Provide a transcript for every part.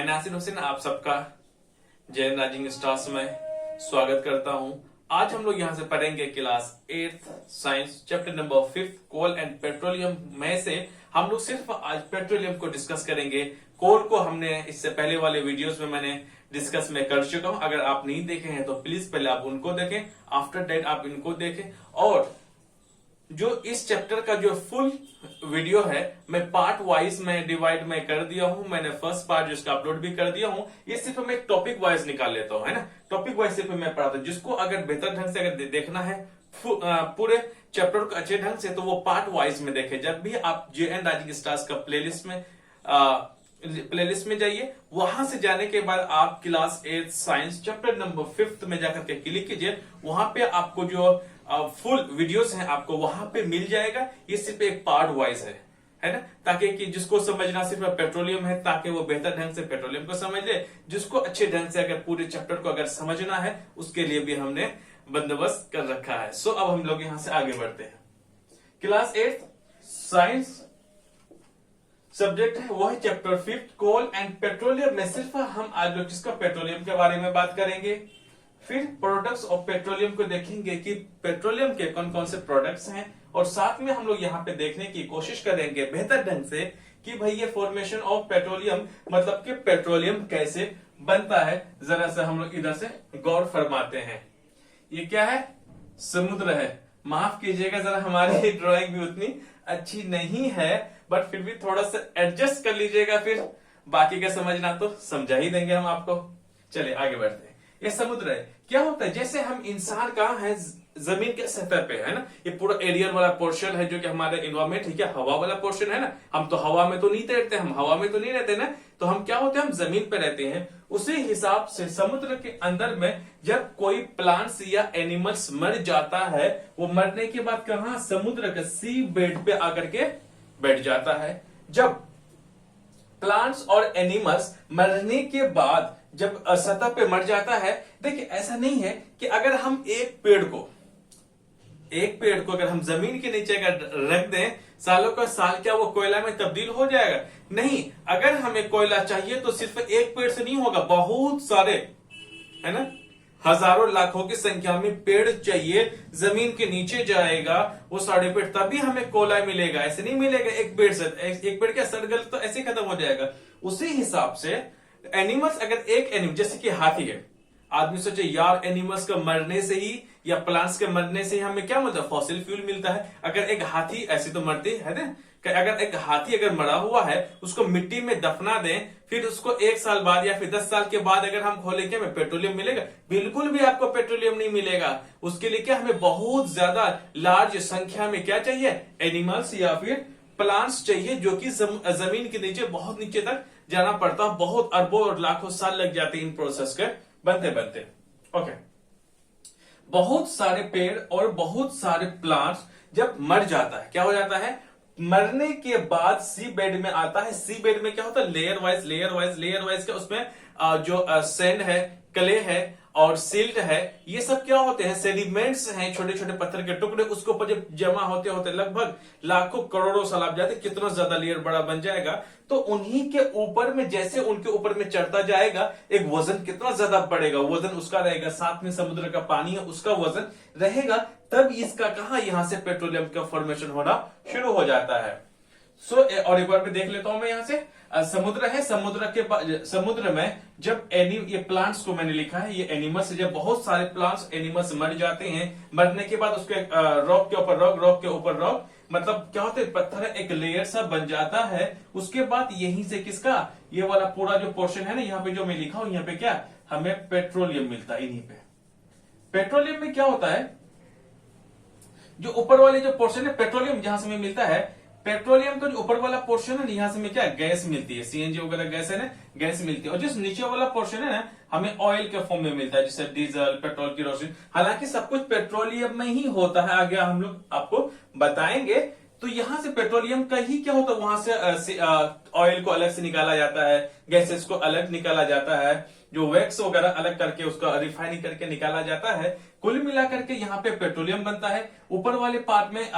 मैं नासिर हुसैन आप सबका जैन राइजिंग स्टार्स में स्वागत करता हूं। आज हम लोग यहां से पढ़ेंगे class 8th science chapter number 5 coal and petroleum में से हम लोग सिर्फ आज पेट्रोलियम को डिस्कस करेंगे। कोल को हमने इससे पहले वाले वीडियोस में मैंने डिस्कस में कर चुका हूं। अगर आप नहीं देखे हैं तो प्लीज पहले आप उनको देखें, आफ्टर दैट आप इनको देखें। और जो इस चैप्टर का जो फुल वीडियो है मैं पार्ट वाइज में डिवाइड में कर दिया हूं। मैंने फर्स्ट पार्ट जिसका अपलोड भी कर दिया हूं। ये सिर्फ मैं टॉपिक वाइज निकाल लेता हूं, है ना। टॉपिक वाइज सिर्फ मैं पढ़ाता हूं। जिसको अगर बेहतर ढंग से अगर देखना है पूरे चैप्टर को अच्छे ढंग से, तो वो पार्ट वाइज में देखे। जब भी आप जेएन राइजिंग स्टार्स का प्लेलिस्ट में जाइए, वहां से जाने के बाद आप क्लास 8 साइंस चैप्टर नंबर 5 में जाकर के क्लिक कीजिए। वहां पे आपको जो फुल वीडियोस हैं आपको वहां पे मिल जाएगा। ये सिर्फ एक पार्ट वाइज है ना, ताकि कि जिसको समझना सिर्फ पेट्रोलियम है ताकि वो बेहतर ढंग से पेट्रोलियम को समझ ले। जिसको अच्छे ढंग से अगर पूरे चैप्टर को अगर समझना है उसके लिए भी हमने बंदोबस्त कर रखा है। सो अब हम लोग यहां से आगे बढ़ते हैं। क्लास 8 साइंस सब्जेक्ट है वो है चैप्टर 5 कोल एंड पेट्रोलियम में सिर्फ हम आज लोग जिसका पेट्रोलियम के बारे में बात करेंगे। फिर प्रोडक्ट्स ऑफ पेट्रोलियम को देखेंगे कि पेट्रोलियम के कौन कौन से प्रोडक्ट्स हैं, और साथ में हम लोग यहाँ पे देखने की कोशिश करेंगे बेहतर ढंग से कि भाई ये फॉर्मेशन ऑफ पेट्रोलियम मतलब कि पेट्रोलियम कैसे बनता है। जरा सा हम लोग इधर से गौर फरमाते हैं। ये क्या है? समुद्र है। माफ कीजिएगा जरा हमारी ड्राइंग भी उतनी अच्छी नहीं है, बट फिर भी थोड़ा सा एडजस्ट कर लीजिएगा। फिर बाकी का समझना तो समझा ही देंगे हम आपको। चलिए आगे बढ़ते हैं। ये समुद्र है। क्या होता है, जैसे हम इंसान कहाँ है, जमीन के सतह पे है ना। ये पूरा एरियल वाला पोर्शन है जो कि हमारे एनवायरमेंट है, क्या हवा वाला पोर्शन है ना। हम तो हवा में तो नहीं तैरते, हम हवा में तो नहीं रहते ना। तो हम क्या होते हैं, हम जमीन पे रहते हैं। उसी हिसाब से समुद्र के अंदर में जब कोई प्लांट्स या एनिमल्स मर जाता है, वो मरने के बाद कहाँ, समुद्र के सी बेड पे आकर के बैठ जाता है। जब प्लांट्स और एनिमल्स मरने के बाद जब सतह पे मर जाता है, देखिए ऐसा नहीं है कि अगर हम एक पेड़ को अगर हम जमीन के नीचे अगर रख दें सालों का साल, क्या वो कोयला में तब्दील हो जाएगा? नहीं। अगर हमें कोयला चाहिए तो सिर्फ एक पेड़ से नहीं होगा, बहुत सारे, है ना, हजारों लाखों की संख्या में पेड़ चाहिए। जमीन के नीचे जाएगा वो सारे पेड़, तभी हमें कोयला मिलेगा। ऐसे नहीं मिलेगा एक पेड़ से। एक पेड़ क्या सड़गल तो ऐसे खत्म हो जाएगा। उसी हिसाब से एनिमल्स, अगर एक एनिमल जैसे कि हाथी है, आदमी सोचे यार एनिमल्स का मरने से ही या प्लांट्स के मरने से ही हमें क्या मिलता है, फॉसिल फ्यूल मिलता है। अगर एक हाथी ऐसे तो मरते है ना, अगर एक हाथी अगर मरा हुआ है उसको मिट्टी में दफना दें, फिर उसको 1 साल बाद या फिर 10 साल के बाद अगर हम खोलें, क्या हमें पेट्रोलियम मिलेगा? बिल्कुल भी आपको पेट्रोलियम नहीं मिलेगा। उसके लिए क्या हमें बहुत ज्यादा लार्ज संख्या में क्या चाहिए, एनिमल्स या फिर प्लांट्स चाहिए, जो कि जमीन के नीचे बहुत नीचे तक जाना पड़ता है। बहुत अरबों और लाखों साल लग जाते हैं इन प्रोसेस के बनते बनते। ओके, बहुत सारे पेड़ और बहुत सारे प्लांट्स जब मर जाता है, क्या हो जाता है, मरने के बाद सी बेड में आता है। सी बेड में क्या होता है, लेयर वाइज का उसमें जो सैंड है, क्ले है और सिल्ट है, ये सब क्या होते हैं, सेडिमेंट्स हैं, छोटे छोटे पत्थर के टुकड़े। उसके ऊपर जब जमा होते होते लगभग लाखों करोड़ों साल आप जाते, कितना ज्यादा लेयर बड़ा बन जाएगा। तो उन्हीं के ऊपर में जैसे उनके ऊपर में चढ़ता जाएगा, एक वजन कितना ज्यादा बढ़ेगा, वजन उसका रहेगा, साथ में समुद्र का पानी है उसका वजन रहेगा। तब इसका कहा, यहां से पेट्रोलियम का फॉर्मेशन होना शुरू हो जाता है। और एक बार भी देख लेता हूं मैं यहां से। समुद्र है, समुद्र में जब ये प्लांट्स को मैंने लिखा है, ये एनिमल्स, जब बहुत सारे प्लांट्स एनिमल्स मर जाते हैं, मरने के बाद उसके रॉक के ऊपर रॉक मतलब क्या होता है, पत्थर एक लेयर सा बन जाता है। उसके बाद यहीं से किसका, ये वाला पूरा जो पोर्शन है ना, यहाँ पे जो मैं लिखा हूं, यहाँ पे क्या हमें पेट्रोलियम मिलता है। इन्हीं पे पेट्रोलियम में क्या होता है, जो ऊपर वाले जो पोर्शन है पेट्रोलियम जहां से हमें मिलता है, पेट्रोलियम का जो ऊपर वाला पोर्शन है, यहां से हमें क्या गैस मिलती है, सीएनजी वगैरह गैस है ना, गैस मिलती है। और जो नीचे वाला पोर्शन है ना, हमें ऑयल के फॉर्म में मिलता है, जैसे डीजल, पेट्रोल की रोशनी। हालांकि सब कुछ पेट्रोलियम में ही होता है, आगे हम लोग आपको बताएंगे। तो यहां से पेट्रोलियम का ही क्या होता है, वहां से ऑयल को अलग से निकाला जाता है, गैसेस को अलग निकाला जाता है, जो वैक्स वगैरह अलग करके उसका रिफाइनिंग करके निकाला जाता है। कुल मिलाकर के यहाँ पे पेट्रोलियम बनता है। ऊपर वाले पार्ट में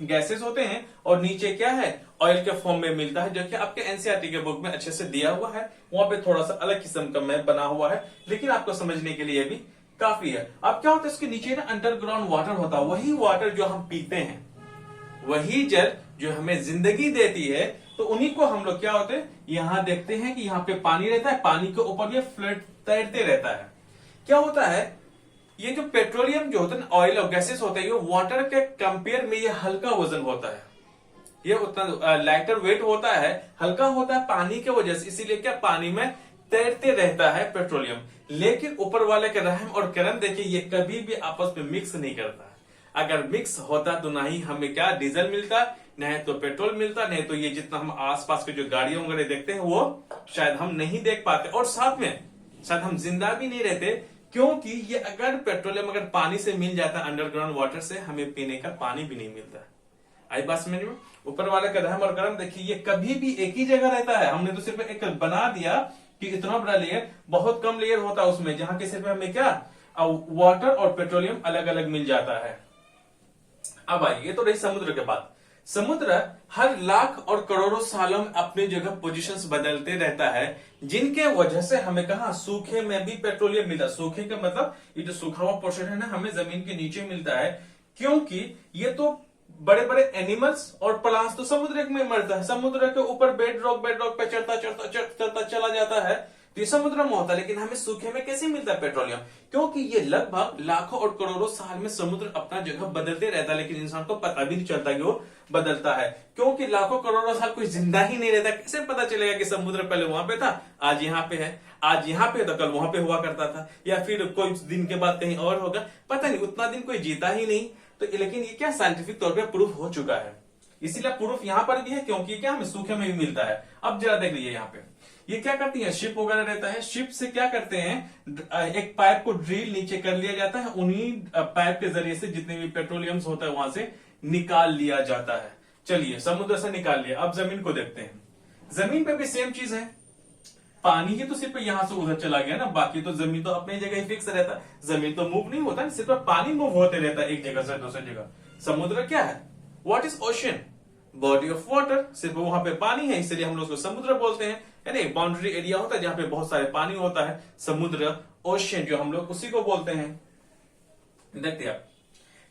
गैसेस होते हैं और नीचे क्या है, ऑयल के फॉर्म में मिलता है, जो कि आपके एनसीईआरटी के बुक में अच्छे से दिया हुआ है। वहां पे थोड़ा सा अलग किस्म का मैप बना हुआ है, लेकिन आपको समझने के लिए भी काफी है। अब क्या होता है, इसके नीचे ना अंडरग्राउंड वाटर होता है, वही वाटर जो हम पीते हैं, वही जल जो हमें जिंदगी देती है। तो उन्हीं को हम लोग क्या होते हैं, यहां देखते हैं कि यहाँ पे पानी रहता है, पानी के ऊपर ये फ्लड तैरते रहता है। क्या होता है, ये जो पेट्रोलियम जो होता है, ऑयल और गैसेस होते हैं, ये वाटर के कंपेयर में ये हल्का वजन होता है, ये उतना लाइटर वेट होता है, हल्का होता है पानी के वजह से, इसीलिए क्या पानी में तैरते रहता है पेट्रोलियम। लेकिन ऊपर वाले के रहम और करम देखिए, ये कभी भी आपस में मिक्स नहीं करता। अगर मिक्स होता तो ना ही हमें क्या डीजल मिलता, नहीं तो पेट्रोल मिलता, नहीं तो ये जितना हम आसपास के जो गाड़ियां वगैरह देखते हैं वो शायद हम नहीं देख पाते, और साथ में शायद हम जिंदा भी नहीं रहते, क्योंकि ये अगर पेट्रोलियम अगर पानी से मिल जाता अंडरग्राउंड वाटर से, हमें पीने का पानी भी नहीं मिलता। आई बात समझ में? ऊपर वाले का रहम और करम देखिए, ये कभी भी एक ही जगह रहता है। हमने तो सिर्फ एक बना दिया कि इतना बड़ा लेयर, बहुत कम लेयर होता है उसमें, जहां के सिर्फ हमें क्या वाटर और पेट्रोलियम अलग अलग मिल जाता है। अब आइए, तो रही समुद्र के बाद। समुद्र हर लाख और करोड़ों सालों में अपनी जगह पोजीशंस बदलते रहता है, जिनके वजह से हमें कहा सूखे में भी पेट्रोलियम मिलता है। सूखे का मतलब ये जो सूखा हुआ पोर्शन है ना, हमें जमीन के नीचे मिलता है, क्योंकि ये तो बड़े बड़े एनिमल्स और प्लांट्स तो समुद्र में मरता है, समुद्र के ऊपर बेड रॉक पे चढ़ता चढ़ता चढ़ता चला जाता है, तो ये समुद्र में होता है। लेकिन हमें सूखे में कैसे मिलता है पेट्रोलियम? क्योंकि ये लगभग लाखों और करोड़ों साल में समुद्र अपना जगह बदलते रहता है, लेकिन इंसान को पता भी नहीं चलता कि वो बदलता है, क्योंकि लाखों करोड़ों साल कोई जिंदा ही नहीं रहता। कैसे पता चलेगा कि समुद्र पहले वहां पे था, आज यहाँ पे है, आज यहाँ पे था, कल वहां पे हुआ करता था, या फिर कोई दिन के बाद कहीं और होगा, पता नहीं। उतना दिन कोई जीता ही नहीं। तो लेकिन ये क्या साइंटिफिक तौर पे प्रूफ हो चुका है, इसीलिए प्रूफ यहां पर भी है, क्योंकि क्या हमें सूखे में भी मिलता है। अब जरा देख लीजिए यहाँ पे, ये क्या करती है, शिप वगैरह रहता है, शिप से क्या करते हैं, एक पाइप को ड्रिल नीचे कर लिया जाता है, उन्हीं पाइप के जरिए से जितने भी पेट्रोलियम होता है वहां से निकाल लिया जाता है। चलिए, समुद्र से निकाल लिया, अब जमीन को देखते हैं। जमीन पे भी सेम चीज है, पानी ही तो सिर्फ यहां से उधर चला गया ना, बाकी तो जमीन तो अपनी जगह ही फिक्स रहता है, जमीन तो मूव नहीं होता, सिर्फ पानी मूव होते रहता है एक जगह से दूसरी जगह। समुद्र क्या है, what is ocean? Body of water, सिर्फ वहां पे पानी है, इसलिए हम लोग उसको समुद्र बोलते हैं। यानी बाउंड्री एरिया होता है जहां पे बहुत सारे पानी होता है, समुद्र, ओशन जो हम लोग उसी को बोलते हैं। देखते आप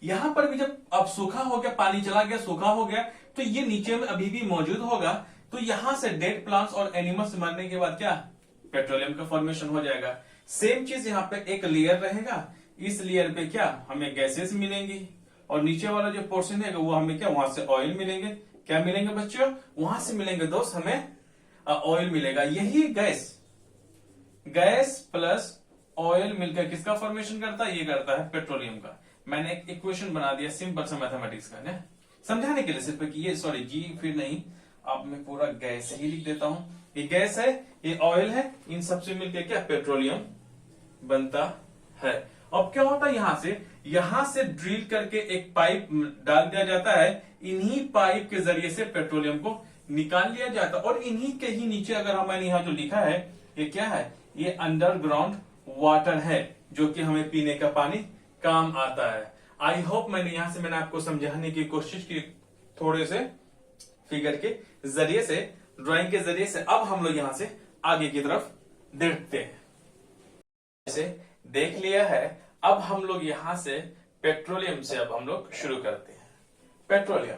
यहां पर भी जब अब सूखा हो गया, पानी चला गया, सूखा हो गया, तो ये नीचे में अभी भी मौजूद होगा। तो यहां से डेड प्लांट्स और एनिमल्स मरने के बाद क्या पेट्रोलियम का फॉर्मेशन हो जाएगा। सेम चीज यहाँ पे एक लेयर रहेगा, इस लेयर पे क्या हमें गैसेस मिलेंगी, और नीचे वाला जो पोर्शन है वो हमें क्या वहां से ऑयल मिलेंगे। क्या मिलेंगे बच्चों? वहां से मिलेंगे दोस्त, हमें ऑयल मिलेगा। यही गैस प्लस ऑयल मिलकर किसका फॉर्मेशन करता है? ये करता है पेट्रोलियम का। मैंने एक इक्वेशन बना दिया सिंपल सा मैथमेटिक्स का ना, समझाने के लिए सिर्फ कि ये सॉरी जी फिर नहीं, अब मैं पूरा गैस ही लिख देता हूं। ये गैस है, ये ऑयल है, इन सबसे मिलकर क्या पेट्रोलियम बनता है। अब क्या होता है, यहां से ड्रिल करके एक पाइप डाल दिया जाता है, इन्हीं पाइप के जरिए से पेट्रोलियम को निकाल लिया जाता है। और इन्हीं के ही नीचे अगर मैंने यहाँ जो लिखा है, ये क्या है, ये अंडरग्राउंड वाटर है, जो कि हमें पीने का पानी काम आता है। आई होप मैंने आपको समझाने की कोशिश की थोड़े से फिगर के जरिए से, ड्राइंग के जरिए से। अब हम लोग यहां से आगे की तरफ देखते हैं। जैसे देख लिया है, अब हम लोग यहां से पेट्रोलियम से अब हम लोग शुरू करते हैं। पेट्रोलियम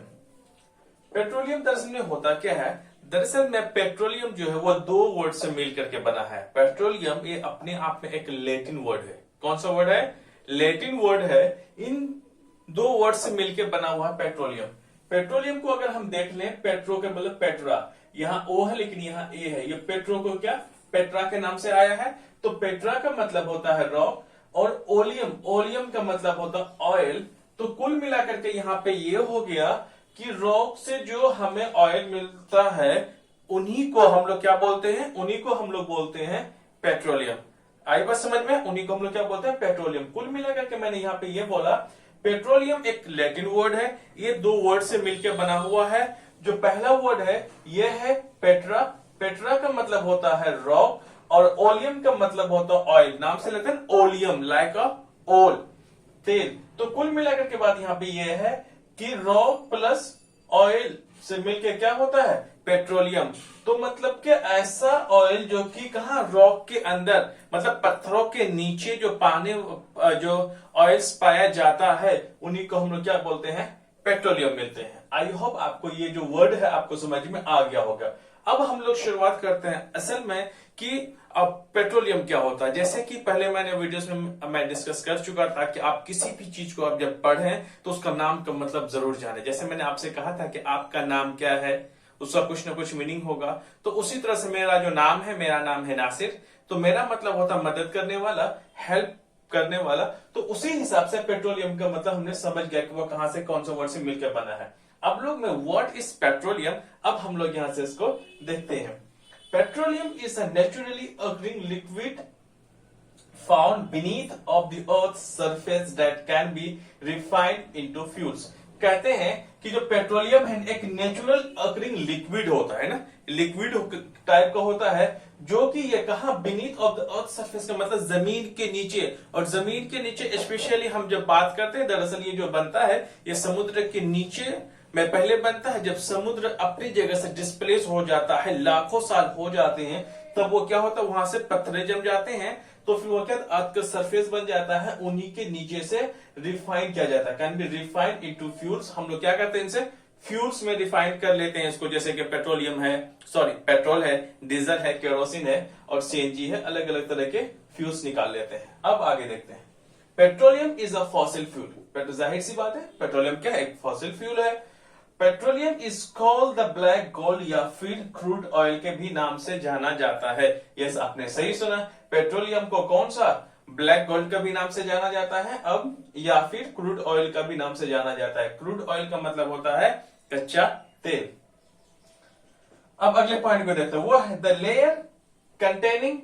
दरअसल में होता क्या है, दरअसल में पेट्रोलियम जो है वो दो वर्ड से मिल करके बना है। पेट्रोलियम ये अपने आप में एक लैटिन वर्ड है। कौन सा वर्ड है? लैटिन वर्ड है। इन दो वर्ड से मिलकर बना हुआ है पेट्रोलियम। पेट्रोलियम को अगर हम देख लें, पेट्रो का मतलब पेट्रा, यहाँ ओ है लेकिन यहाँ ए है, ये पेट्रो को क्या पेट्रा के नाम से आया है। तो पेट्रा का मतलब होता है रॉक, और ओलियम का मतलब होता है ऑयल। तो कुल मिलाकर के यहाँ पे ये हो गया कि रॉक से जो हमें ऑयल मिलता है, उन्हीं को हम लोग क्या बोलते हैं? उन्हीं को हम लोग बोलते हैं पेट्रोलियम। आई बात समझ में? उन्हीं को हम लोग क्या बोलते हैं? पेट्रोलियम। कुल मिलाकर के मैंने यहाँ पे ये बोला, पेट्रोलियम एक लैटिन वर्ड है, ये दो वर्ड से मिलकर बना हुआ है। जो पहला वर्ड है ये है पेट्रा। पेट्रा का मतलब होता है रॉक, और ओलियम का मतलब होता है ऑयल। नाम से लेते हैं ओलियम, लाइक अ ओल, तेल। तो कुल मिलाकर के बाद यहाँ पे ये है कि रॉ प्लस ऑयल से मिलके क्या होता है पेट्रोलियम। तो मतलब कि ऐसा ऑयल जो कि कहा रॉक के अंदर मतलब पत्थरों के नीचे जो पानी जो ऑयल्स पाया जाता है उन्हीं को हम लोग क्या बोलते हैं पेट्रोलियम मिलते हैं। आई होप आपको ये जो वर्ड है आपको समझ में आ गया होगा। अब हम लोग शुरुआत करते हैं असल में कि अब पेट्रोलियम क्या होता है। जैसे कि पहले मैंने वीडियोस में मैं डिस्कस कर चुका था कि आप किसी भी चीज को आप जब पढ़ें तो उसका नाम का मतलब जरूर जाने। जैसे मैंने आपसे कहा था कि आपका नाम क्या है, उसका कुछ ना कुछ मीनिंग होगा। तो उसी तरह से मेरा जो नाम है, मेरा नाम है नासिर, तो मेरा मतलब होता है मदद करने वाला, हेल्प करने वाला। तो उसी हिसाब से पेट्रोलियम का मतलब हमने समझ गया कि वो कहां से कौन सा वर्ड से मिलकर बना है। अब लोग में व्हाट इज पेट्रोलियम, अब हम लोग यहां से इसको देखते हैं। Petroleum is a naturally occurring liquid found beneath of the earth's surface that can be refined into fuels। कहते हैं कि जो पेट्रोलियम है एक नेचुरल अकरिंग लिक्विड होता है ना, लिक्विड टाइप का होता है जो कि ये कहा beneath of the earth surface का मतलब जमीन के नीचे। और जमीन के नीचे स्पेशली हम जब बात करते हैं दरअसल ये जो बनता है ये समुद्र के नीचे में पहले बनता है। जब समुद्र अपनी जगह से डिस्प्लेस हो जाता है, लाखों साल हो जाते हैं, तब वो क्या होता है वहां से पत्थरे जम जाते हैं, तो फिर वो क्या अर्थ का सरफेस बन जाता है, उन्हीं के नीचे से रिफाइन किया जाता है, can be refined into fuels. हम लोग क्या करते हैं इनसे फ्यूल्स में रिफाइन कर लेते हैं इसको, जैसे कि पेट्रोलियम है, सॉरी पेट्रोल है, डीजल है, केरोसिन है और सीएनजी है, अलग अलग तरह के फ्यूल्स निकाल लेते हैं। अब आगे देखते हैं। Petroleum is a fossil fuel. जाहिर सी बात है पेट्रोलियम क्या है, एक फॉसिल फ्यूल है। Petroleum is called the black gold या फिर क्रूड ऑयल के भी नाम से जाना जाता है। यस आपने सही सुना, पेट्रोलियम को कौन सा ब्लैक गोल्ड का भी नाम से जाना जाता है अब, या फिर क्रूड ऑयल का भी नाम से जाना जाता है। क्रूड ऑयल का मतलब होता है कच्चा तेल। अब अगले पॉइंट को देखते हैं, वो है the layer containing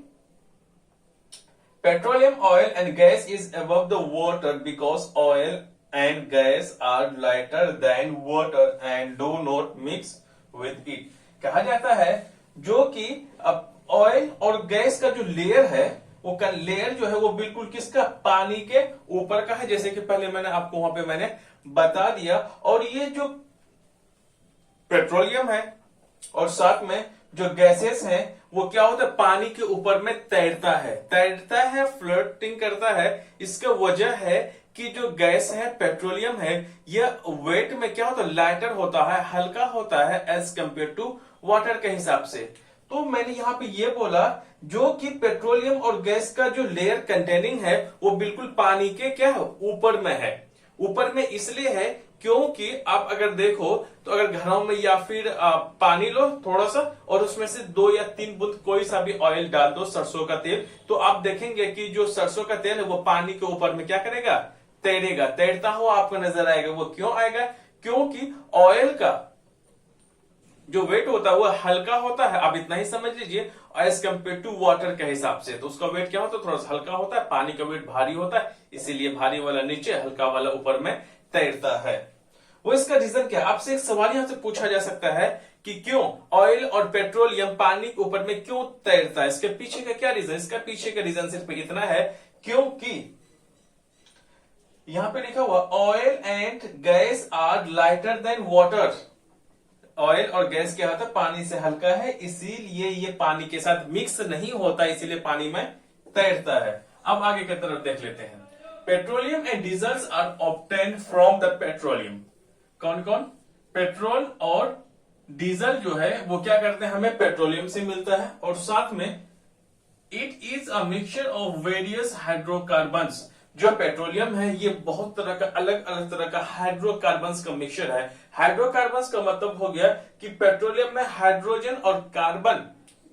petroleum oil and gas is above the water because oil and gas are lighter than water and do not mix with it। कहा जाता है जो कि अब ऑयल और गैस का जो लेयर है वो का लेयर जो है वो बिल्कुल किसका पानी के ऊपर का है, जैसे कि पहले मैंने आपको वहां पे मैंने बता दिया। और ये जो पेट्रोलियम है और साथ में जो गैसेस हैं वो क्या होता है पानी के ऊपर में तैरता है, फ्लोटिंग करता है। इसका वजह है कि जो गैस है पेट्रोलियम है यह वेट में क्या होता है लाइटर होता है, हल्का होता है एज कंपेयर टू वाटर के हिसाब से। तो मैंने यहां पे ये बोला जो कि पेट्रोलियम और गैस का जो लेयर कंटेनिंग है वो बिल्कुल पानी के क्या है ऊपर में है। ऊपर में इसलिए है क्योंकि आप अगर देखो तो अगर घरों में या फिर पानी लो थोड़ा सा और उसमें से 2 या 3 बूंद कोई सा भी ऑयल डाल दो, सरसों का तेल, तो आप देखेंगे कि जो सरसों का तेल है वो पानी के ऊपर में क्या करेगा तैरेगा, तैरता हुआ आपको नजर आएगा। वो क्यों आएगा, क्योंकि ऑयल का जो वेट होता है वो हल्का होता है, आप इतना ही समझ लीजिए, एज कंपेयर टू वाटर के हिसाब से। तो उसका वेट क्या होता है थोड़ा सा हल्का होता है, पानी का वेट भारी होता है, इसीलिए भारी वाला नीचे हल्का वाला ऊपर में तैरता है। वो इसका रीजन क्या है, आपसे एक सवाल यहां से पूछा जा सकता है कि क्यों ऑयल और पेट्रोलियम पानी के ऊपर में क्यों तैरता है, इसके पीछे का क्या रीजन। इसका पीछे का रीजन सिर्फ इतना है क्योंकि यहां पे लिखा हुआ oil and gas are lighter than water. Oil और गैस क्या होता है पानी से हल्का है, इसीलिए ये पानी के साथ मिक्स नहीं होता, इसीलिए पानी में तैरता है। अब आगे की तरफ देख लेते हैं। Petroleum and diesels are obtained from the petroleum. कौन कौन, पेट्रोल और डीजल जो है वो क्या करते हैं हमें पेट्रोलियम से मिलता है। और साथ में it is a mixture of various hydrocarbons. जो पेट्रोलियम है ये बहुत तरह का अलग अलग तरह का हाइड्रोकार्बन्स का मिक्सचर है। हाइड्रोकार्बन्स का मतलब हो गया कि पेट्रोलियम में हाइड्रोजन और कार्बन,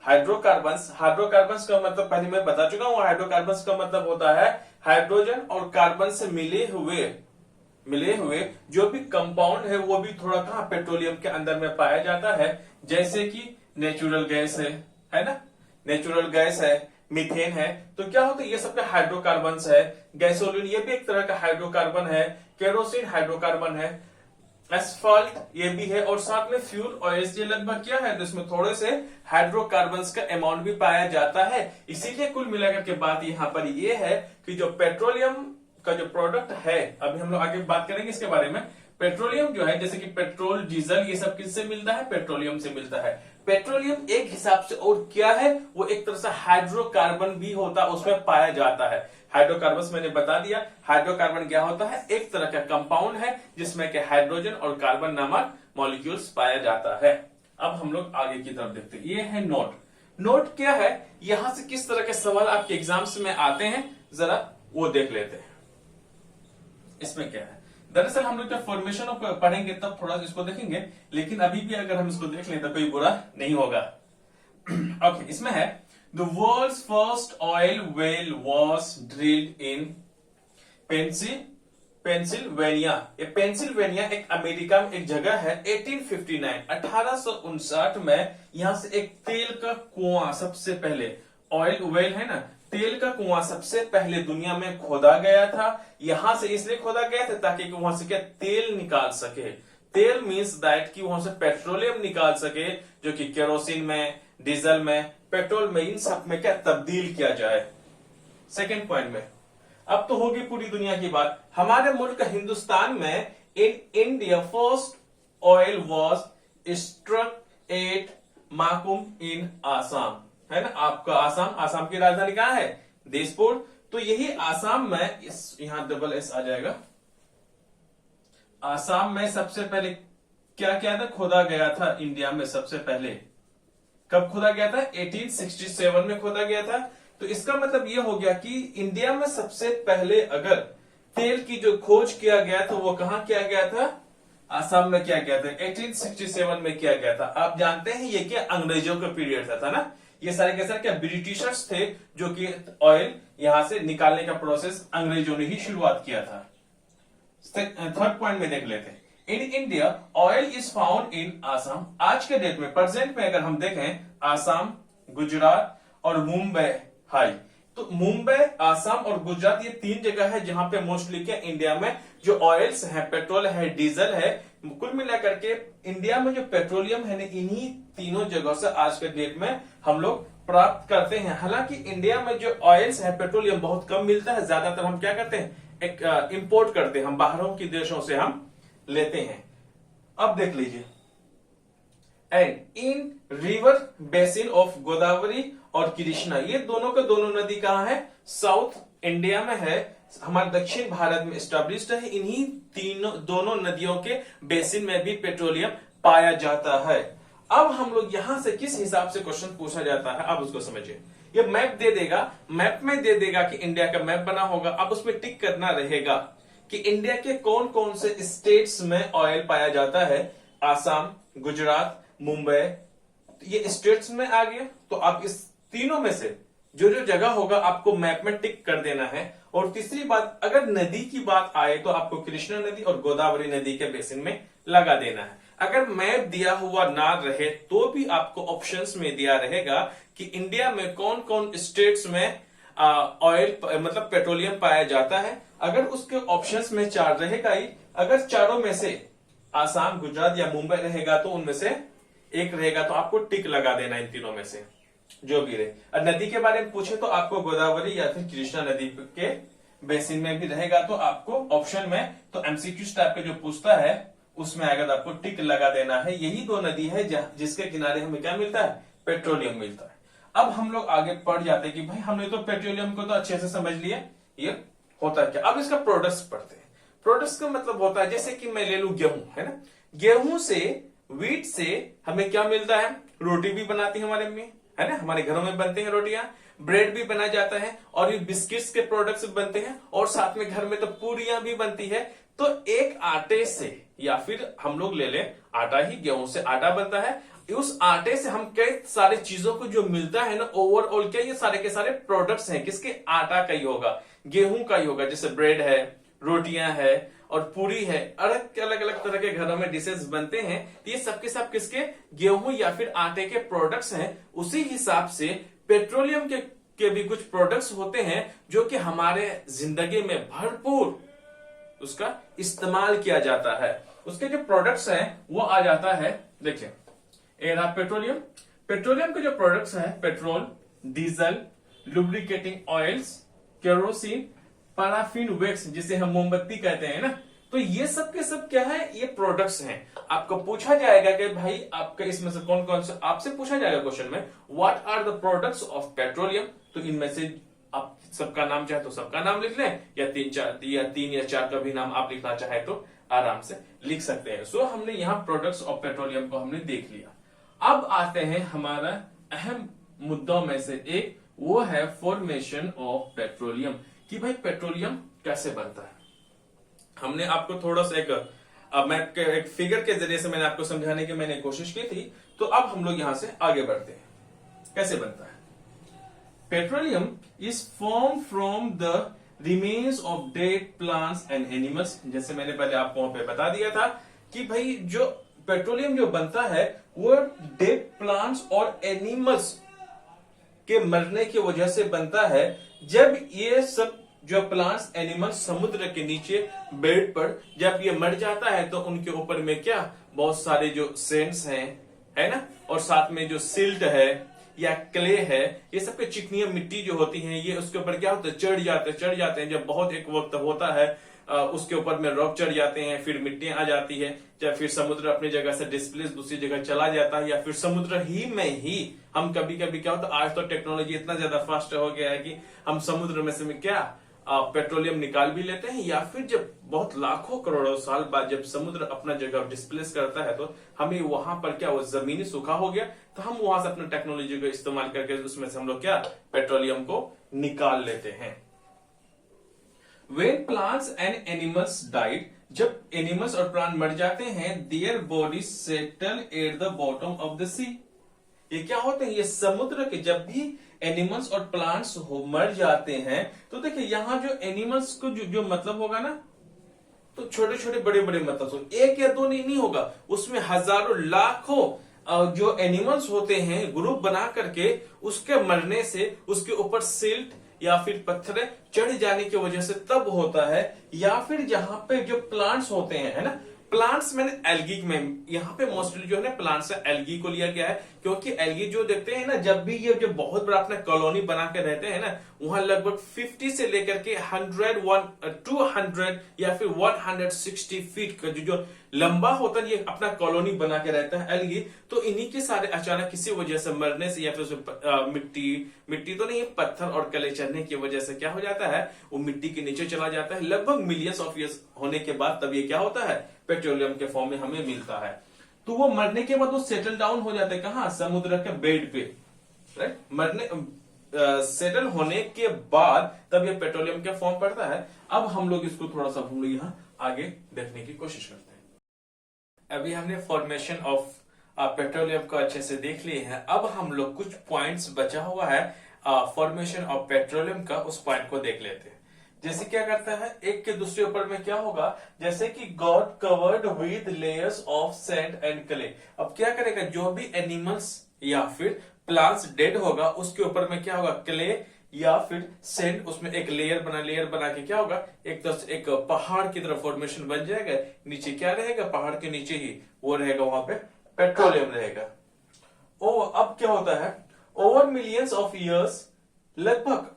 हाइड्रोकार्बन्स का मतलब पहले मैं बता चुका हूं, हाइड्रोकार्बन्स का मतलब होता है हाइड्रोजन और कार्बन से मिले हुए जो भी कंपाउंड है वो भी थोड़ा कहां पेट्रोलियम के अंदर में पाया जाता है। जैसे कि नेचुरल गैस है ना, नेचुरल गैस है, मीथेन है, तो क्या होता है ये सब हाइड्रोकार्बन्स है। गैसोलीन ये भी एक तरह का हाइड्रोकार्बन है, केरोसिन हाइड्रोकार्बन है, एस्फाल्ट ये भी है। और साथ में फ्यूल ऑयल्स ये लगभग क्या है तो इसमें थोड़े से हाइड्रोकार्बन्स का अमाउंट भी पाया जाता है। इसीलिए कुल मिलाकर के बात यहां पर ये है कि जो पेट्रोलियम का जो प्रोडक्ट है, अभी हम लोग आगे बात करेंगे इसके बारे में, पेट्रोलियम जो है, जैसे कि पेट्रोल, डीजल, ये सब किससे मिलता है? पेट्रोलियम से मिलता है। पेट्रोलियम एक हिसाब से और क्या है, वो एक तरह से हाइड्रोकार्बन भी होता है, उसमें पाया जाता है। हाइड्रोकार्बन मैंने बता दिया, हाइड्रोकार्बन क्या होता है? एक तरह का कंपाउंड है जिसमें कि हाइड्रोजन और कार्बन नामक मॉलिक्यूल्स पाया जाता है। अब हम लोग आगे की तरफ देखते हैं, ये है नोट। नोट क्या है, यहां से किस तरह के सवाल आपके एग्जाम्स में आते हैं, जरा वो देख लेते हैं। इसमें क्या है, दरअसल हम लोग जब फॉर्मेशन ऑफ पढ़ेंगे तब थोड़ा इसको देखेंगे, लेकिन अभी भी अगर हम इसको देख लें तो कोई बुरा नहीं होगा। ओके, इसमें है the world's first oil well was drilled in Pennsylvania. ये पेंसिल्वेनिया एक अमेरिका में एक जगह है। 1859 में यहां से एक तेल का कुआं सबसे पहले, ऑयल वेल है ना, तेल का कुआं सबसे पहले दुनिया में खोदा गया था। यहां से इसलिए खोदा गया था ताकि वहां से क्या तेल निकाल सके। तेल मींस दैट कि वहां से पेट्रोलियम निकाल सके, जो कि केरोसिन में, डीजल में, पेट्रोल में, इन सब में क्या तब्दील किया जाए। सेकेंड पॉइंट में अब तो होगी पूरी दुनिया की बात, हमारे मुल्क हिंदुस्तान में in India first oil was struck at Makum in Assam, है ना। आपका आसाम की राजधानी कहां है? दिसपुर। तो यही आसाम में, इस यहां डबल एस आ जाएगा। आसाम में सबसे पहले क्या क्या था, खोदा गया था इंडिया में सबसे पहले। कब खोदा गया था? 1867 में खोदा गया था। तो इसका मतलब यह हो गया कि इंडिया में सबसे पहले अगर तेल की जो खोज किया गया था वो कहां किया गया था? आसाम में किया गया था। 1867 में किया गया था। आप जानते हैं ये क्या अंग्रेजों का पीरियड था ना। ये सारे के सारे क्या ब्रिटिशर्स थे जो कि ऑयल यहां से निकालने का प्रोसेस अंग्रेजों ने ही शुरुआत किया था। थर्ड पॉइंट में देख लेते हैं, in India oil is found in Assam. आज के डेट में, प्रेजेंट में अगर हम देखें, आसाम, गुजरात और मुंबई हाई। तो मुंबई, आसाम और गुजरात ये तीन जगह है जहां पे मोस्टली क्या इंडिया में जो ऑयल्स है, पेट्रोल है, डीजल है, कुल मिलाकर के इंडिया में जो पेट्रोलियम है ना, इन्हीं तीनों जगहों से आज के डेट में हम लोग प्राप्त करते हैं। हालांकि इंडिया में जो ऑयल्स है, पेट्रोलियम बहुत कम मिलता है, ज्यादातर हम क्या करते हैं, एक इंपोर्ट करते हैं, हम बाहरों के देशों से हम लेते हैं। अब देख लीजिए, and in river basin of Godavari और कृष्णा, ये दोनों के दोनों नदी कहां है? साउथ इंडिया में है, हमारे दक्षिण भारत में स्टैब्लिश्ड है। इन्हीं दोनों नदियों के बेसिन में भी पेट्रोलियम पाया जाता है। अब हम लोग यहां से किस हिसाब से क्वेश्चन पूछा जाता है, अब उसको समझिए। ये मैप दे देगा, मैप में दे देगा कि इंडिया का मैप बना होगा। अब उसमें टिक करना रहेगा कि इंडिया के कौन कौन से स्टेट्स में ऑयल पाया जाता है। आसाम, गुजरात, मुंबई, ये स्टेट्स में आ गया। तो आप इस तीनों में से जो जो जगह होगा आपको मैप में टिक कर देना है। और तीसरी बात, अगर नदी की बात आए तो आपको कृष्णा नदी और गोदावरी नदी के बेसिन में लगा देना है। अगर मैप दिया हुआ ना रहे तो भी आपको ऑप्शंस में दिया रहेगा कि इंडिया में कौन कौन स्टेट्स में ऑयल मतलब पेट्रोलियम पाया जाता है। अगर उसके ऑप्शंस में चार रहेगा ही, अगर चारों में से आसाम, गुजरात या मुंबई रहेगा तो उनमें से एक रहेगा, तो आपको टिक लगा देना इन तीनों में से जो भी रहे। और नदी के बारे में पूछे तो आपको गोदावरी या फिर कृष्णा नदी के बेसिन में भी रहेगा। तो आपको ऑप्शन में तो एमसीक्यू टाइप के जो पूछता है उसमें अगर आपको टिक लगा देना है। यही दो नदी है जिसके किनारे हमें क्या मिलता है? पेट्रोलियम मिलता है। अब हम लोग आगे बढ़ जाते हैं कि भाई हमने तो पेट्रोलियम को तो अच्छे से समझ लिया, ये होता है क्या। अब इसका प्रोडक्ट्स पढ़ते हैं। प्रोडक्ट्स का मतलब होता है, जैसे कि मैं ले लू गेहूं, है ना। गेहूं से, व्हीट से हमें क्या मिलता है? रोटी भी बनाती है हमारे में, है ना, हमारे घरों में बनते हैं रोटियां, ब्रेड भी बना जाता है, और ये बिस्किट्स के प्रोडक्ट्स बनते हैं, और साथ में घर में तो पूरियां भी बनती है। तो एक आटे से, या फिर हम लोग ले लें आटा ही, गेहूं से आटा बनता है। उस आटे से हम कई सारे चीजों को जो मिलता है ना, ओवरऑल क्या ये सारे के सारे प्रोडक्ट्स हैं किसके? आटा का ही होगा, गेहूं का ही होगा। जैसे ब्रेड है, रोटियां है और पूरी है, अलग अलग तरह के घरों में डिशेस बनते हैं। ये सबके सब किसके? गेहूं या फिर आटे के प्रोडक्ट्स हैं। उसी हिसाब से पेट्रोलियम के भी कुछ प्रोडक्ट्स होते हैं जो कि हमारे जिंदगी में भरपूर उसका इस्तेमाल किया जाता है। उसके जो प्रोडक्ट्स हैं वो आ जाता है, देखिए ये रहा पेट्रोलियम। पेट्रोलियम के जो प्रोडक्ट्स हैं, petrol, diesel, lubricating oils, kerosene, paraffin wax जिसे हम मोमबत्ती कहते हैं ना, तो ये सब के सब क्या है, ये प्रोडक्ट्स हैं। आपको पूछा जाएगा कि भाई आपका इसमें से कौन कौन से, आपसे पूछा जाएगा क्वेश्चन में what are the products of petroleum. तो इनमें से आप सबका नाम चाहे तो सबका नाम लिख लें, या तीन या चार का भी नाम आप लिखना चाहे तो आराम से लिख सकते हैं। सो हमने यहाँ प्रोडक्ट्स ऑफ पेट्रोलियम को हमने देख लिया। अब आते हैं हमारा अहम मुद्दों में से एक, वो है फॉर्मेशन ऑफ पेट्रोलियम, कि भाई पेट्रोलियम कैसे बनता है। हमने आपको थोड़ा सा एक फिगर के जरिए से मैंने आपको समझाने की मैंने कोशिश की थी। तो अब हम लोग यहां से आगे बढ़ते हैं, कैसे बनता है। Petroleum is form from the remains of dead plants and animals. जैसे मैंने पहले आपको वहां पे बता दिया था कि भाई जो पेट्रोलियम जो बनता है वो डेड प्लांट्स और एनिमल्स के मरने की वजह से बनता है। जब ये सब जो प्लांट्स एनिमल्स समुद्र के नीचे बेड पर जब ये मर जाता है तो उनके ऊपर में क्या बहुत सारे जो सेंट्स हैं, है ना, और साथ में जो सिल्ट है या क्ले है, ये सबके चिकनिया मिट्टी जो होती है ये उसके ऊपर क्या होता है, चढ़ जाते हैं। जब बहुत एक वक्त होता है उसके ऊपर में रॉक चढ़ जाते हैं, फिर मिट्टियां आ जाती है, या फिर समुद्र अपनी जगह से डिस्प्लेस दूसरी जगह चला जाता है, या फिर समुद्र ही में ही हम कभी कभी क्या होता है, आज तो टेक्नोलॉजी इतना ज्यादा फास्ट हो गया है कि हम समुद्र में से क्या पेट्रोलियम निकाल भी लेते हैं, या फिर जब बहुत लाखों करोड़ों साल बाद जब समुद्र अपना जगह डिस्प्लेस करता है तो हमें वहां पर क्या वो जमीनी सूखा हो गया, तो हम वहां से अपने टेक्नोलॉजी को इस्तेमाल करके उसमें से हम लोग क्या पेट्रोलियम को निकाल लेते हैं। When plants and animals died, जब एनिमल्स और प्लांट मर जाते हैं, their bodies settle at the bottom of the sea। ये क्या होते हैं, ये समुद्र के जब भी एनिमल्स और प्लांट्स मर जाते हैं तो देखिए यहाँ जो एनिमल्स को जो मतलब होगा ना, तो छोटे छोटे बड़े बड़े मतलब एक या दो नहीं होगा, उसमें हजारों लाखों जो एनिमल्स होते हैं ग्रुप बना करके उसके मरने से उसके ऊपर सिल्ट या फिर पत्थर चढ़ जाने की वजह से तब होता है। या फिर जहां पे जो प्लांट्स होते हैं, है ना, प्लांट्स मैंने एल्गी में यहाँ पे मोस्टली जो है ना प्लांट्स से एल्गी को लिया गया है, क्योंकि एल्गी जो देखते हैं ना, जब भी ये जो बहुत बड़ा अपना कॉलोनी बना के रहते हैं ना, वहां लगभग 50 से लेकर के 200 या फिर 160 फीट का जो लंबा होता है ये अपना कॉलोनी बना के रहता है एल्गी। तो इन्हीं के सारे अचानक किसी वजह से मरने से या फिर मिट्टी तो नहीं, पत्थर और कले चढ़ने की वजह से क्या हो जाता है, वो मिट्टी के नीचे चला जाता है। लगभग मिलियंस ऑफ ईयर्स होने के बाद तब ये क्या होता है, पेट्रोलियम के फॉर्म में हमें मिलता है। तो वो मरने के बाद वो सेटल डाउन हो जाते हैं कहां, समुद्र के बेड पे, राइट। मरने सेटल होने के बाद तब ये पेट्रोलियम का फॉर्म पड़ता है। अब हम लोग इसको थोड़ा सा हम लोग यहाँ आगे देखने की कोशिश करते हैं। अभी हमने फॉर्मेशन ऑफ पेट्रोलियम को अच्छे से देख लिए हैं। अब हम लोग कुछ पॉइंट्स बचा हुआ है फॉर्मेशन ऑफ पेट्रोलियम का, उस पॉइंट को देख लेते हैं। जैसे क्या करता है, एक के दूसरे ऊपर में क्या होगा, जैसे कि God covered with layers of sand and clay. अब क्या करेगा, जो भी एनिमल्स या फिर प्लांट्स डेड होगा उसके ऊपर में क्या होगा, क्ले या फिर सैंड, उसमें एक लेयर बना के क्या होगा, एक पहाड़ की तरह फॉर्मेशन बन जाएगा। नीचे क्या रहेगा, पहाड़ के नीचे ही वो रहेगा, वहां पे पेट्रोलियम रहेगा। अब क्या होता है, ओवर मिलियंस ऑफ ईयर्स, लगभग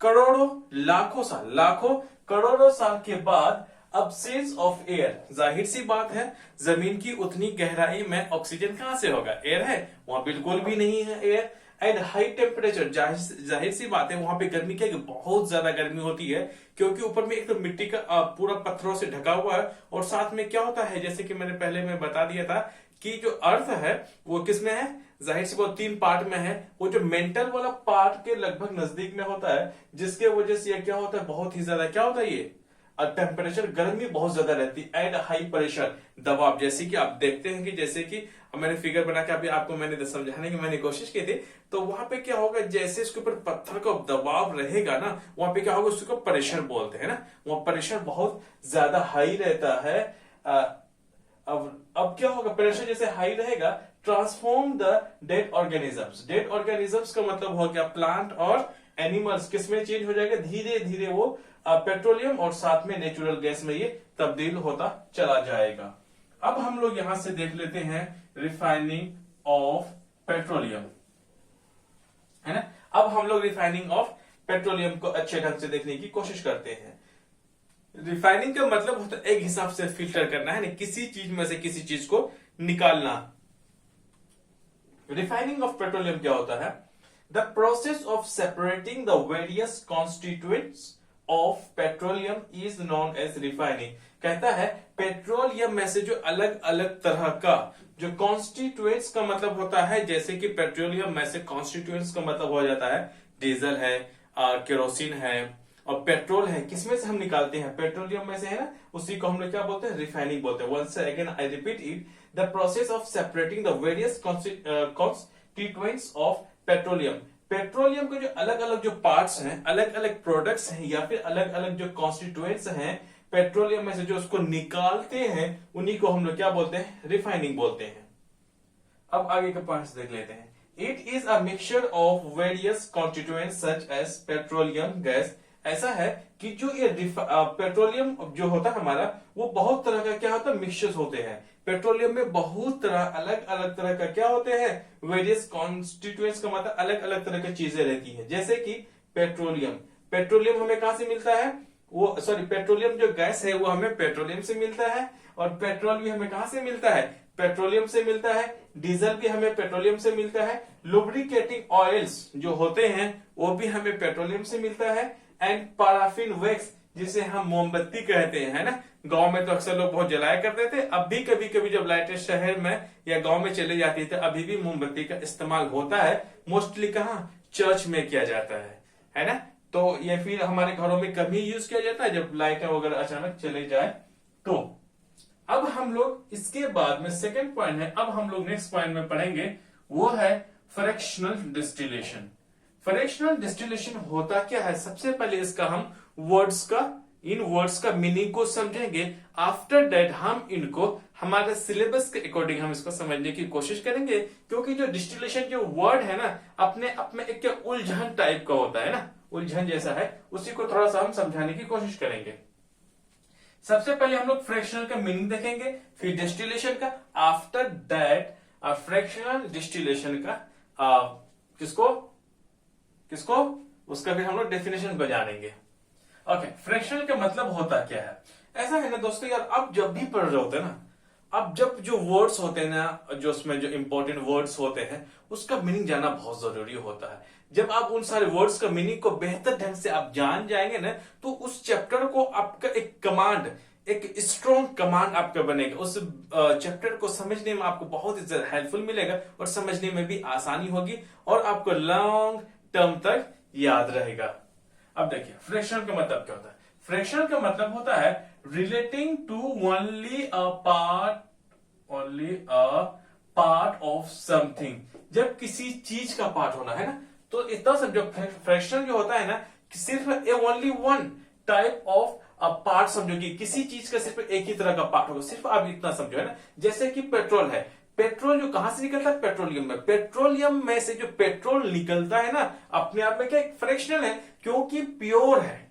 करोड़ों लाखों करोड़ों साल के बाद अब्सेंस ऑफ एयर, जाहिर सी बात है जमीन की उतनी गहराई में ऑक्सीजन कहां से होगा, एयर है वहां बिल्कुल भी नहीं है एयर। एंड हाई टेम्परेचर, जाहिर सी बात है वहां पे गर्मी क्या, बहुत ज्यादा गर्मी होती है, क्योंकि ऊपर में एक तो मिट्टी का पूरा पत्थरों से ढका हुआ है, और साथ में क्या होता है, जैसे कि मैंने पहले में बता दिया था कि जो अर्थ है वो किसमें है, जाहिर सी बात 3 पार्ट में है। वो जो मेंटल वाला पार्ट के लगभग नजदीक में होता है, जिसके वजह से ये क्या होता है, बहुत ही ज्यादा क्या होता है, ये टेम्परेचर गर्मी बहुत ज्यादा रहती है। एंड हाई प्रेशर, दबाव, जैसे कि आप देखते हैं कि जैसे कि मैंने फिगर बना के अभी आपको मैंने समझाने की मैंने कोशिश की थी, तो वहां पे क्या होगा, जैसे इसके ऊपर पत्थर का दबाव रहेगा ना, वहां पे क्या होगा, उसको प्रेशर बोलते हैं ना, वहां प्रेशर बहुत ज्यादा हाई रहता है। अब क्या होगा, प्रेशर जैसे हाई रहेगा, ट्रांसफॉर्म द डेड ऑर्गेनिजम्स का मतलब हो गया प्लांट और एनिमल्स, किसमें चेंज हो जाएगा, धीरे धीरे वो पेट्रोलियम और साथ में नेचुरल गैस में ये तब्दील होता चला जाएगा। अब हम लोग यहां से देख लेते हैं रिफाइनिंग ऑफ पेट्रोलियम, है ना। अब हम लोग रिफाइनिंग ऑफ पेट्रोलियम को अच्छे ढंग से देखने की कोशिश करते हैं। रिफाइनिंग का मतलब होता है एक हिसाब से फिल्टर करना है ना, किसी चीज में से किसी चीज को निकालना। रिफाइनिंग ऑफ पेट्रोलियम क्या होता है? The process of separating the various constituents of petroleum is known as refining. कहता है पेट्रोलियम में से जो अलग अलग तरह का जो कॉन्स्टिट्यूएंट्स का मतलब होता है, जैसे कि पेट्रोलियम में से कॉन्स्टिट्यूएंट्स का मतलब हो जाता है डीजल है, केरोसिन है और पेट्रोल है। किसमें से हम निकालते हैं? पेट्रोलियम में से, है ना। उसी को हम लोग क्या बोलते हैं? रिफाइनिंग बोलते हैं। Once again I repeat it, the process of separating the various constituents of petroleum. Petroleum के जो अलग अलग जो पार्ट्स हैं, अलग अलग प्रोडक्ट्स हैं या फिर अलग अलग जो कॉन्स्टिट्यूएंट्स हैं पेट्रोलियम में से, जो उसको निकालते हैं, उन्हीं को हम लोग क्या बोलते हैं? रिफाइनिंग बोलते हैं। अब आगे के पॉइंट्स देख लेते हैं। It is a mixture of various constituents such as petroleum gas. ऐसा है कि जो ये पेट्रोलियम जो होता है हमारा, वो बहुत तरह का क्या होता है? मिक्सचर्स होते हैं। पेट्रोलियम में बहुत तरह, अलग अलग तरह का क्या होते हैं? वेरियस कॉन्स्टिट्यूएंट्स का मतलब अलग अलग तरह की चीजें रहती है। जैसे कि पेट्रोलियम हमें कहां से मिलता है? वो सॉरी, पेट्रोलियम जो गैस है वो हमें पेट्रोलियम से मिलता है, और पेट्रोल भी हमें कहां से मिलता है? पेट्रोलियम से मिलता है। डीजल भी हमें पेट्रोलियम से मिलता है। लुब्रिकेटिंग ऑयल्स जो होते हैं वो भी हमें पेट्रोलियम से मिलता है। एंड पैराफिन वैक्स, जिसे हम मोमबत्ती कहते हैं, है ना। गांव में तो अक्सर लोग बहुत जलाया करते थे। अब भी कभी कभी जब लाइटें शहर में या गांव में चले जाती थी, अभी भी मोमबत्ती का इस्तेमाल होता है। मोस्टली कहां? चर्च में किया जाता है ना। तो ये फिर हमारे घरों में कभी यूज किया जाता है जब लाइटें वगैरह अचानक चले जाए तो। अब हम लोग इसके बाद में सेकेंड पॉइंट है, अब हम लोग नेक्स्ट पॉइंट में पढ़ेंगे, वो है फ्रैक्शनल डिस्टिलेशन। फ्रैक्शनल डिस्टिलेशन होता क्या है? सबसे पहले इसका हम इन वर्ड्स का मीनिंग को समझेंगे। आफ्टर दैट हम इनको हमारे सिलेबस के अकॉर्डिंग हम इसको समझने की कोशिश करेंगे, क्योंकि जो डिस्टिलेशन जो वर्ड है ना, अपने आप में एक क्या उलझन टाइप का होता है ना, उलझन जैसा है, उसी को थोड़ा सा हम समझाने की कोशिश करेंगे। सबसे पहले हम लोग फ्रैक्शनल का मीनिंग देखेंगे, फिर डिस्टिलेशन का, आफ्टर दैट फ्रैक्शनल डिस्टिलेशन का किसको उसका फिर हम लोग डेफिनेशन बजानेंगे। ओके, फ्रैक्शनल का मतलब होता क्या है? ऐसा है ना दोस्तों यार, अब जब भी पढ़ रहे होते हैं ना, अब जब जो वर्ड्स होते हैं ना, जो उसमें जो इंपॉर्टेंट वर्ड्स होते हैं, उसका मीनिंग जानना बहुत जरूरी होता है। जब आप उन सारे वर्ड्स का मीनिंग को बेहतर ढंग से आप जान जाएंगे ना, तो उस चैप्टर को आपका एक स्ट्रॉन्ग कमांड आपका बनेगा। उस चैप्टर को समझने में आपको बहुत ही ज्यादा हेल्पफुल मिलेगा, और समझने में भी आसानी होगी, और आपको लॉन्ग टर्म तक याद रहेगा। अब देखिए फ्रैक्शनल का मतलब क्या होता है? फ्रैक्शनल का मतलब होता है relating to only a part of something. जब किसी चीज का पार्ट होना है ना, तो इतना समझो, फ्रैक्शनल जो होता है ना, सिर्फ only one type of part समझो, कि किसी चीज का सिर्फ एक ही तरह का पार्ट होगा। सिर्फ आप इतना समझो, है ना। जैसे कि पेट्रोल है, पेट्रोल जो कहां से निकलता है? पेट्रोलियम में। पेट्रोलियम में से जो पेट्रोल निकलता है ना, अपने आप में क्या एक फ्रैक्शनल है, क्योंकि प्योर है।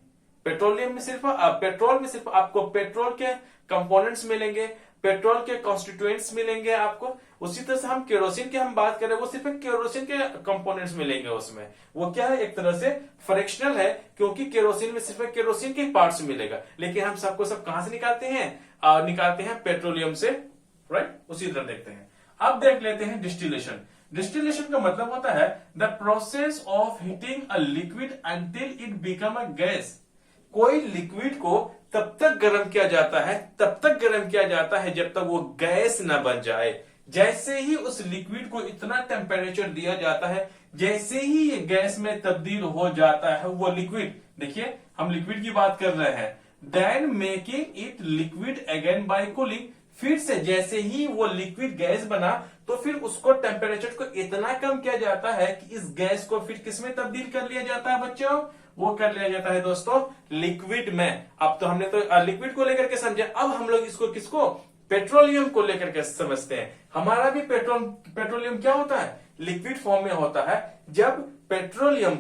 पेट्रोलियम में पेट्रोल में सिर्फ आपको पेट्रोल के कंपोनेंट्स मिलेंगे, पेट्रोल के कॉन्स्टिट्यूएंट्स मिलेंगे आपको। उसी तरह से हम केरोसिन की हम बात करें, वो सिर्फ केरोसिन के कंपोनेंट्स मिलेंगे उसमें। वो क्या है? एक तरह से फ्रैक्शनल है, क्योंकि केरोसिन में सिर्फ केरोसिन के पार्ट्स मिलेगा। लेकिन हम सबको सब कहां से निकालते हैं? निकालते हैं पेट्रोलियम से, राइट। उसी तरह देखते हैं। अब देख लेते हैं डिस्टिलेशन। डिस्टिलेशन का मतलब होता है the process of heating a liquid until it become a gas. कोई लिक्विड को तब तक गर्म किया जाता है जब तक वो गैस न बन जाए। जैसे ही उस लिक्विड को इतना टेम्परेचर दिया जाता है, जैसे ही ये गैस में तब्दील हो जाता है वो लिक्विड, देखिए हम लिक्विड की बात कर रहे हैं, then making it liquid again by cooling. फिर से जैसे ही वो लिक्विड गैस बना, तो फिर उसको टेम्परेचर को इतना कम किया जाता है कि इस गैस को फिर किसमें तब्दील कर लिया जाता है बच्चों? वो कर लिया जाता है दोस्तों लिक्विड में। अब तो हमने तो लिक्विड को लेकर के समझा, अब हम लोग इसको किसको? पेट्रोलियम को लेकर के समझते हैं। हमारा भी पेट्रोलियम क्या होता है? लिक्विड फॉर्म में होता है। जब पेट्रोलियम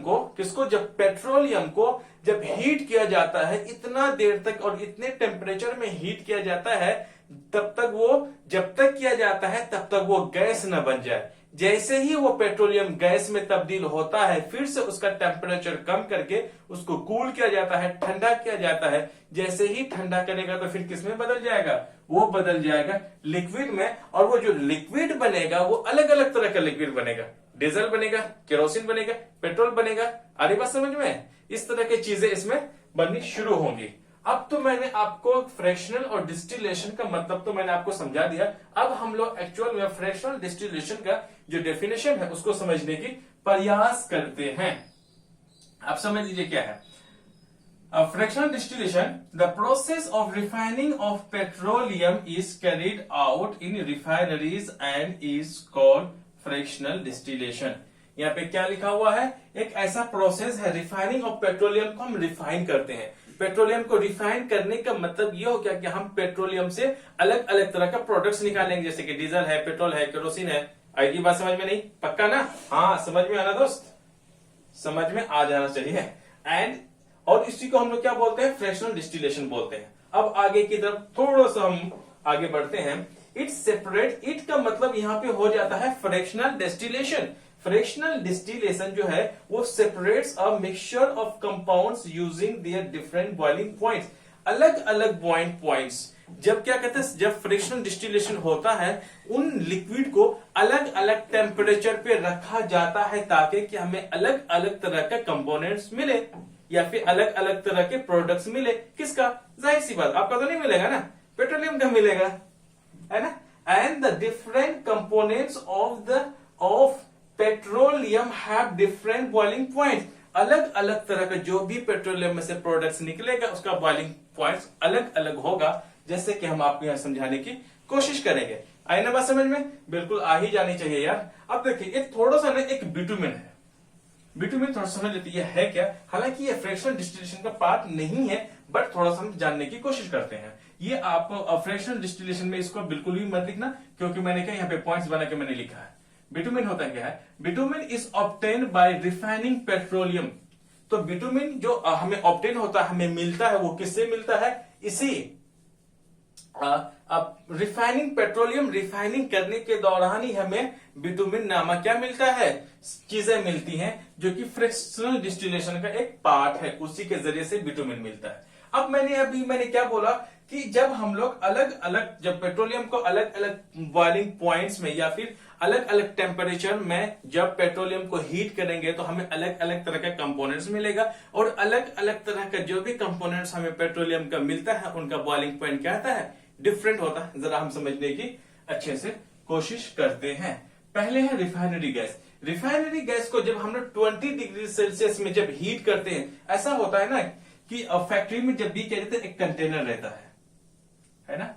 को जब हीट किया जाता है, इतना देर तक और इतने टेम्परेचर में हीट किया जाता है, जब तक किया जाता है तब तक वो गैस न बन जाए। जैसे ही वो पेट्रोलियम गैस में तब्दील होता है, फिर से उसका टेम्परेचर कम करके उसको कूल किया जाता है, ठंडा किया जाता है। जैसे ही ठंडा करेगा तो फिर किसमें बदल जाएगा, वो बदल जाएगा लिक्विड में। और वो जो लिक्विड बनेगा वो अलग अलग तरह का लिक्विड बनेगा, डीजल बनेगा, केरोसिन बनेगा, पेट्रोल बनेगा। आ रही बात समझ में? इस तरह की चीजें इसमें बननी शुरू होंगी। अब तो मैंने आपको फ्रैक्शनल और डिस्टिलेशन का मतलब तो मैंने आपको समझा दिया। अब हम लोग एक्चुअल में फ्रैक्शनल डिस्टिलेशन का जो डेफिनेशन है उसको समझने की प्रयास करते हैं। आप समझ लीजिए क्या है fractional distillation. The process of refining of petroleum is carried out in refineries and is called fractional distillation. यहाँ पे क्या लिखा हुआ है, एक ऐसा प्रोसेस है, रिफाइनिंग ऑफ पेट्रोलियम को हम रिफाइन करते हैं। पेट्रोलियम को रिफाइन करने का मतलब ये हो गया कि हम पेट्रोलियम से अलग अलग तरह का प्रोडक्ट्स निकालेंगे, जैसे कि डीजल है, पेट्रोल है, केरोसिन है। आई बात समझ में नहीं? पक्का ना? हाँ, समझ में आना दोस्त, समझ में आ जाना चाहिए। एंड और इसी को हम लोग क्या बोलते हैं, फ्रैक्शनल डिस्टिलेशन बोलते हैं। अब आगे की तरफ थोड़ा सा हम आगे बढ़ते हैं। इट सेपरेट, इट का मतलब यहां पे हो जाता है फ्रैक्शनल डिस्टिलेशन। फ्रैक्शनल डिस्टिलेशन जो है वो separates a mixture of compounds using their different boiling points. अलग अलग बॉइलिंग पॉइंट्स, जब क्या कहते हैं, जब फ्रैक्शनल डिस्टिलेशन होता है उन लिक्विड को अलग अलग टेम्परेचर पे रखा जाता है ताकि कि हमें अलग अलग तरह का कंपोनेंट्स मिले या फिर अलग अलग तरह के प्रोडक्ट्स मिले। किसका? जाहिर सी बात आपका तो नहीं मिलेगा ना, पेट्रोलियम का मिलेगा, है ना। And the different components of petroleum have different boiling points. अलग अलग तरह का जो भी पेट्रोलियम में से प्रोडक्ट्स निकलेगा उसका बॉइलिंग पॉइंट्स अलग अलग होगा, जैसे कि हम आपको यहां समझाने की कोशिश करेंगे। आई ना बात समझ में? बिल्कुल आ ही जानी चाहिए यार। अब देखिए एक थोड़ा सा ना एक बिटुमिन है, बिटुमिन थोड़ा समझ लेते है क्या। हालांकि ये फ्रैक्शनल डिस्टिलेशन का पार्ट नहीं है, बट थोड़ा सा हम जानने की कोशिश करते हैं। ये आप फ्रैक्शनल डिस्टिलेशन में इसको बिल्कुल भी मत लिखना, क्योंकि मैंने क्या यहाँ पे पॉइंट्स बना के मैंने लिखा है। बिटुमिन होता क्या है? Bitumen is obtained by refining petroleum. तो बिटुमिन जो हमें ऑब्टेन होता है, हमें मिलता है, वो किससे मिलता है? इसी रिफाइनिंग पेट्रोलियम रिफाइनिंग करने के दौरान ही हमें बिटुमिन नामक क्या मिलता है, चीजें मिलती हैं, जो कि फ्रैक्शनल डिस्टिलेशन का एक पार्ट है, उसी के जरिए से बिटुमिन मिलता है। अब मैंने क्या बोला कि जब हम लोग अलग अलग, जब पेट्रोलियम को अलग अलग बॉइलिंग पॉइंट्स में या फिर अलग अलग टेम्परेचर में जब पेट्रोलियम को हीट करेंगे तो हमें अलग अलग तरह का कंपोनेंट्स मिलेगा। और अलग अलग तरह का जो भी कंपोनेंट्स हमें पेट्रोलियम का मिलता है उनका बॉइलिंग पॉइंट क्या आता है, डिफरेंट होता है। जरा हम समझने की अच्छे से कोशिश करते हैं। पहले है रिफाइनरी गैस। रिफाइनरी गैस को जब हम लोग 20 डिग्री सेल्सियस में जब हीट करते हैं, ऐसा होता है ना कि फैक्ट्री में जब भी क्या रहता है, एक कंटेनर रहता है ना।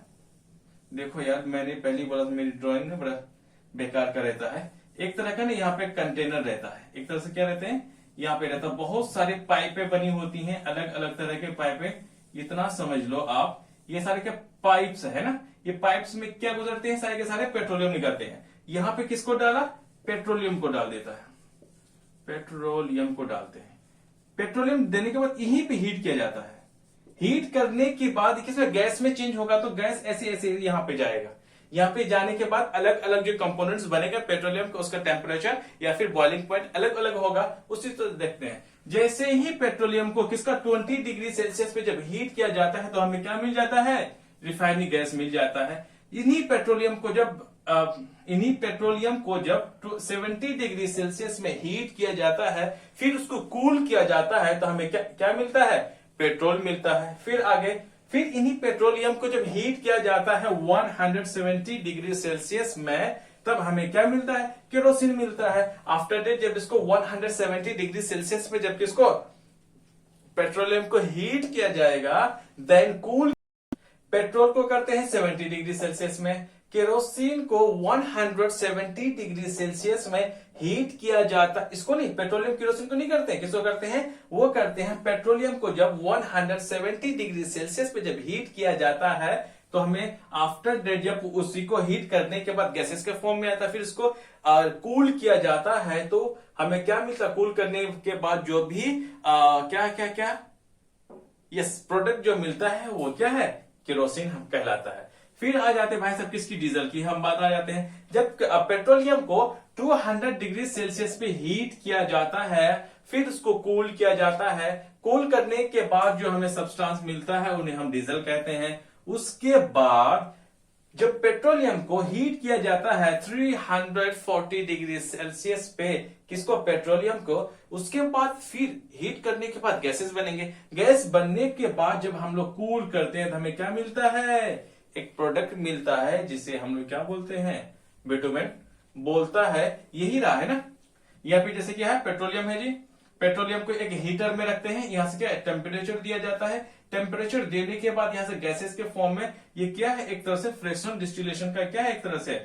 देखो यार, मैंने पहले बोला था मेरी ड्राइंग में बड़ा बेकार का रहता है। एक तरह का ना यहाँ पे कंटेनर रहता है, एक तरह से क्या रहते हैं, यहाँ पे रहता है, बहुत सारे पाइपें बनी होती हैं, अलग अलग तरह के पाइपें। इतना समझ लो आप, ये सारे क्या पाइप्स है ना, ये पाइप्स में क्या गुजरते हैं, सारे के सारे पेट्रोलियम निकलते हैं। यहाँ पे किसको डाला, पेट्रोलियम को डाल देता है, पेट्रोलियम को डालते हैं। पेट्रोलियम देने के बाद यहीं पे हीट किया जाता है। हीट करने के बाद किसमें, गैस में चेंज होगा, तो गैस ऐसे ऐसे यहाँ पे जाएगा। यहाँ पे जाने के बाद अलग अलग जो कंपोनेंट्स बनेगा पेट्रोलियम का, उसका टेम्परेचर या फिर बॉइलिंग पॉइंट अलग अलग होगा। उसी तरह देखते हैं, जैसे ही पेट्रोलियम को किसका 20 डिग्री सेल्सियस पे जब हीट किया जाता है तो हमें क्या मिल जाता है, रिफाइनिंग गैस मिल जाता है। इन्हीं पेट्रोलियम को जब 70 डिग्री सेल्सियस में हीट किया जाता है, फिर उसको कूल किया जाता है, तो हमें क्या मिलता है, पेट्रोल मिलता है। फिर आगे, फिर इन्हीं पेट्रोलियम को जब हीट किया जाता है 170 डिग्री सेल्सियस में, तब हमें क्या मिलता है, केरोसिन मिलता है। आफ्टर दैट जब इसको 170 डिग्री सेल्सियस में जब इसको पेट्रोलियम को हीट किया जाएगा, देन कूल, पेट्रोल को करते हैं 70 डिग्री सेल्सियस में, केरोसिन को 170 डिग्री सेल्सियस में हीट किया जाता। इसको नहीं, पेट्रोलियम केरोसिन को नहीं करते हैं, किसको करते हैं, वो करते हैं पेट्रोलियम को जब 170 डिग्री सेल्सियस पे जब हीट किया जाता है, तो हमें आफ्टर दैट जब उसी को हीट करने के बाद गैसेस के फॉर्म में आता है, फिर इसको कूल किया जाता है, तो हमें क्या मिलता, कूल करने के बाद जो भी क्या यस प्रोडक्ट जो मिलता है वो क्या है, केरोसिन हम कहलाता है। फिर आ जाते हैं भाई साहब किसकी, डीजल की हम बात आ जाते हैं। जब पेट्रोलियम को 200 डिग्री सेल्सियस पे हीट किया जाता है, फिर उसको कूल किया जाता है। कूल करने के बाद जो हमें सब्सटेंस मिलता है उन्हें हम डीजल कहते हैं। उसके बाद जब पेट्रोलियम को हीट किया जाता है 340 डिग्री सेल्सियस पे, किसको, पेट्रोलियम को, उसके बाद फिर हीट करने के बाद गैसेस बनेंगे। गैस बनने के बाद जब हम लोग कूल करते हैं तो हमें क्या मिलता है, एक प्रोडक्ट मिलता है जिसे हम लोग क्या बोलते हैं, बिटुमेन बोलता है। यही रहा है ना। यहाँ पे जैसे क्या है, पेट्रोलियम है जी, पेट्रोलियम को एक हीटर में रखते हैं, यहां से क्या टेम्परेचर दिया जाता है। टेम्परेचर देने के बाद यहां से गैसेस के फॉर्म में ये क्या है, एक तरह से फ्रेक्शनल डिस्टिलेशन का क्या है, एक तरह से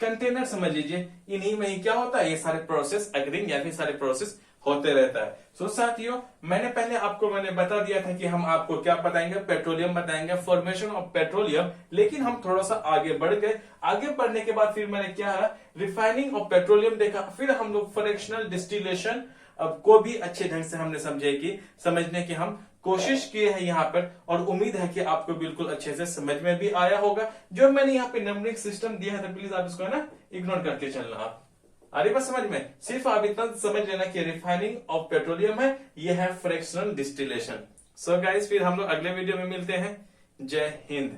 कंटेनर समझ लीजिए। इन्हीं में ही क्या होता है, ये सारे प्रोसेस अग्रिंग या फिर सारे प्रोसेस होते रहता है। सो साथियों, मैंने पहले आपको बता दिया था कि हम आपको क्या बताएंगे, पेट्रोलियम बताएंगे, फॉर्मेशन ऑफ पेट्रोलियम। लेकिन हम थोड़ा सा आगे बढ़ गए। आगे बढ़ने के बाद फिर मैंने क्या है, रिफाइनिंग ऑफ पेट्रोलियम देखा। फिर हम लोग फ्रैक्शनल डिस्टिलेशन को भी अच्छे ढंग से हमने समझने की हम कोशिश की है यहाँ पर, और उम्मीद है कि आपको बिल्कुल अच्छे से समझ में भी आया होगा। जो मैंने यहाँ पे नंबरिंग सिस्टम दिया है तो प्लीज आप इसको ना इग्नोर करके चलना। आप आ रही बात समझ में, सिर्फ आप इतना समझ लेना कि रिफाइनिंग ऑफ पेट्रोलियम है, ये है फ्रैक्शनल डिस्टिलेशन। सो गाइस, फिर हम लोग अगले वीडियो में मिलते हैं। जय हिंद।